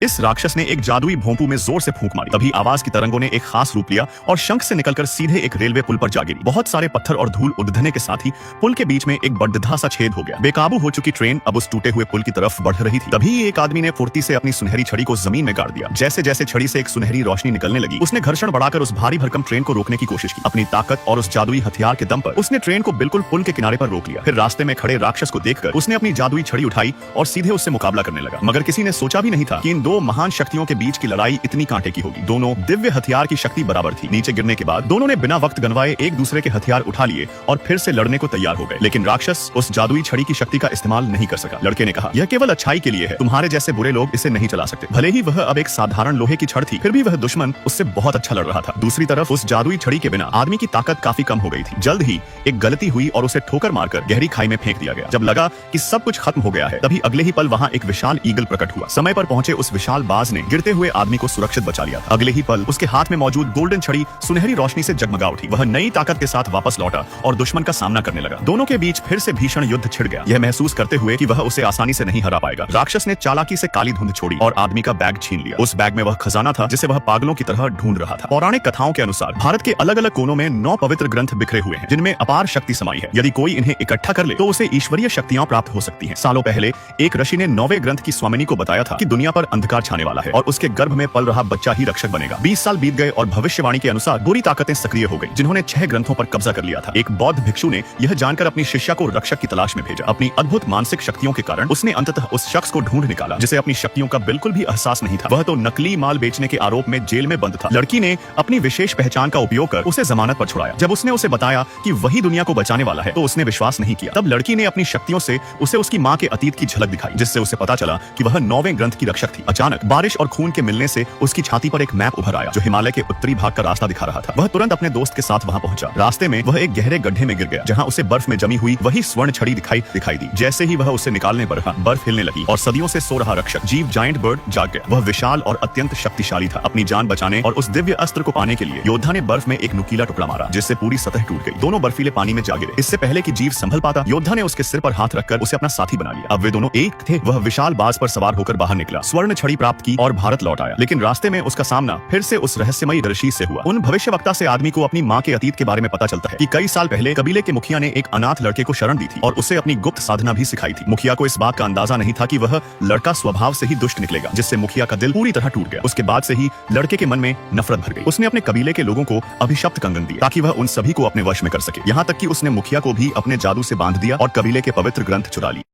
इस राक्षस ने एक जादुई भोंपू में जोर से फूंक मारी। तभी आवाज की तरंगों ने एक खास रूप लिया और शंख से निकलकर सीधे एक रेलवे पुल पर जा गिरी। बहुत सारे पत्थर और धूल उड़ने के साथ ही पुल के बीच में एक बड़धा सा छेद हो गया। बेकाबू हो चुकी ट्रेन अब उस टूटे हुए पुल की तरफ बढ़ रही थी। तभी एक आदमी ने फुर्ती से अपनी सुनहरी छड़ी को जमीन में गाड़ दिया। जैसे जैसे छड़ी से एक सुनहरी रोशनी निकलने लगी, उसने घर्षण बढ़ाकर उस भारी भरकम ट्रेन को रोकने की कोशिश की। अपनी ताकत और उस जादुई हथियार के दम पर उसने ट्रेन को बिल्कुल पुल के किनारे पर रोक लिया। फिर रास्ते में खड़े राक्षस को देखकर उसने अपनी जादुई छड़ी उठाई और सीधे उससे मुकाबला करने लगा। मगर किसी ने सोचा भी नहीं था कि इन दो महान शक्तियों के बीच की लड़ाई इतनी कांटे की होगी। दोनों दिव्य हथियार की शक्ति बराबर थी। नीचे गिरने के बाद दोनों ने बिना वक्त गंवाए एक दूसरे के हथियार उठा लिए और फिर से लड़ने को तैयार हो गए। लेकिन राक्षस उस जादुई छड़ी की शक्ति का इस्तेमाल नहीं कर सका। लड़के ने कहा, यह केवल अच्छाई के लिए है, तुम्हारे जैसे बुरे लोग इसे नहीं चला सकते। भले ही वह अब एक साधारण लोहे की छड़ थी, फिर भी वह दुश्मन उससे बहुत अच्छा लड़ रहा था। दूसरी तरफ उस जादुई छड़ी के बिना आदमी की ताकत काफी कम हो गई थी। जल्द ही एक गलती हुई और उसे ठोकर मारकर गहरी खाई में फेंक दिया गया। जब लगा कि सब कुछ खत्म हो गया है, तभी अगले ही पल वहां एक विशाल ईगल प्रकट हुआ। समय पर पहुंचे उस विशाल बाज ने गिरते हुए आदमी को सुरक्षित बचा लिया। अगले ही पल उसके हाथ में मौजूद गोल्डन छड़ी सुनहरी रोशनी से जगमगा उठी। वह नई ताकत के साथ वापस लौटा और दुश्मन का सामना करने लगा। दोनों के बीच फिर से भीषण युद्ध छिड़ गया, यह महसूस करते हुए कि वह उसे आसानी से नहीं हरा पाएगा। राक्षस ने चालाकी से काली धुंध छोड़ी और आदमी का बैग छीन लिया। उस बैग में वह खजाना था जिसे वह पागलों की तरह ढूंढ रहा था। पौराणिक कथाओं के अनुसार भारत के अलग अलग कोनों में 9 पवित्र ग्रंथ बिखरे हुए हैं, जिनमें अपार शक्ति समाई है। यदि कोई इन्हें इकट्ठा कर ले तो उसे ईश्वरीय शक्तियां प्राप्त हो सकती हैं। सालों पहले एक ऋषि ने 9वें ग्रंथ की स्वामिनी को बताया था कि दुनिया पर अंधकार छाने वाला है और उसके गर्भ में पल रहा बच्चा ही रक्षक बनेगा। 20 साल बीत गए और भविष्यवाणी के अनुसार बुरी ताकतें सक्रिय हो गई, जिन्होंने 6 ग्रंथों पर कब्जा कर लिया था। एक बौद्ध भिक्षु ने यह जानकर अपनी शिष्या को रक्षक की तलाश में भेजा। अपनी अद्भुत मानसिक शक्तियों के कारण उसने अंततः उस शख्स को ढूंढ निकाला जिसे अपनी शक्तियों का बिल्कुल भी एहसास नहीं था। वह तो नकली माल बेचने के आरोप में जेल में बंद था। लड़की ने अपनी विशेष पहचान का उपयोग कर उसे जमानत पर छुड़ाया। जब उसने उसे बताया कि वही दुनिया को बचाने वाला है, तो उसने विश्वास नहीं किया। तब लड़की ने अपनी शक्तियों से उसे उसकी माँ के अतीत की झलक दिखाई, जिससे उसे पता चला कि वह 9वें ग्रंथ की रक्षक थी। अचानक बारिश और खून के मिलने से उसकी छाती पर एक मैप उभर आया जो हिमालय के उत्तरी भाग का रास्ता दिखा रहा था। वह तुरंत अपने दोस्त के साथ वहां पहुंचा। रास्ते में वह एक गहरे गड्ढे में गिर गया, जहां उसे बर्फ में जमी हुई वही स्वर्ण छड़ी दिखाई दी। जैसे ही वह उसे निकालने बढ़ा, बर्फ हिलने लगी और सदियों से सो रहा रक्षक जीव जायंट बर्ड जाग गया। वह विशाल और अत्यंत शक्तिशाली था। अपनी जान बचाने और उस दिव्य अस्त्र को पाने के लिए योद्धा ने बर्फ में एक नुकीला टुकड़ा मारा, जिससे पूरी सतह टूट गई। दोनों बर्फीले पानी में जा गिरे। इससे पहले कि जीव संभल पाता, योद्धा ने उसके सिर पर हाथ रखकर उसे अपना साथी बना लिया। अब वे दोनों एक थे। वह विशाल बाज पर सवार होकर बाहर निकला, स्वर्ण छड़ी प्राप्त की और भारत लौट आया। लेकिन रास्ते में उसका सामना फिर से उस रहस्यमयी ऋषि से हुआ। उन भविष्यवक्ता से आदमी को अपनी माँ के अतीत के बारे में पता चलता है कि कई साल पहले कबीले के मुखिया ने एक अनाथ लड़के को शरण दी थी और उसे अपनी गुप्त साधना भी सिखाई थी। मुखिया को इस बात का अंदाजा नहीं था कि वह लड़का स्वभाव से ही दुष्ट निकलेगा, जिससे मुखिया का दिल पूरी तरह टूट गया। उसके बाद से ही लड़के के मन में नफरत भर गई। उसने अपने कबीले के लोगों को अभिशप्त कंगन दिए ताकि वह उन सभी को अपने वश में कर सके। यहाँ तक कि उसने मुखिया को भी अपने जादू से बांध दिया और कबीले के पवित्र ग्रंथ चुरा लिए।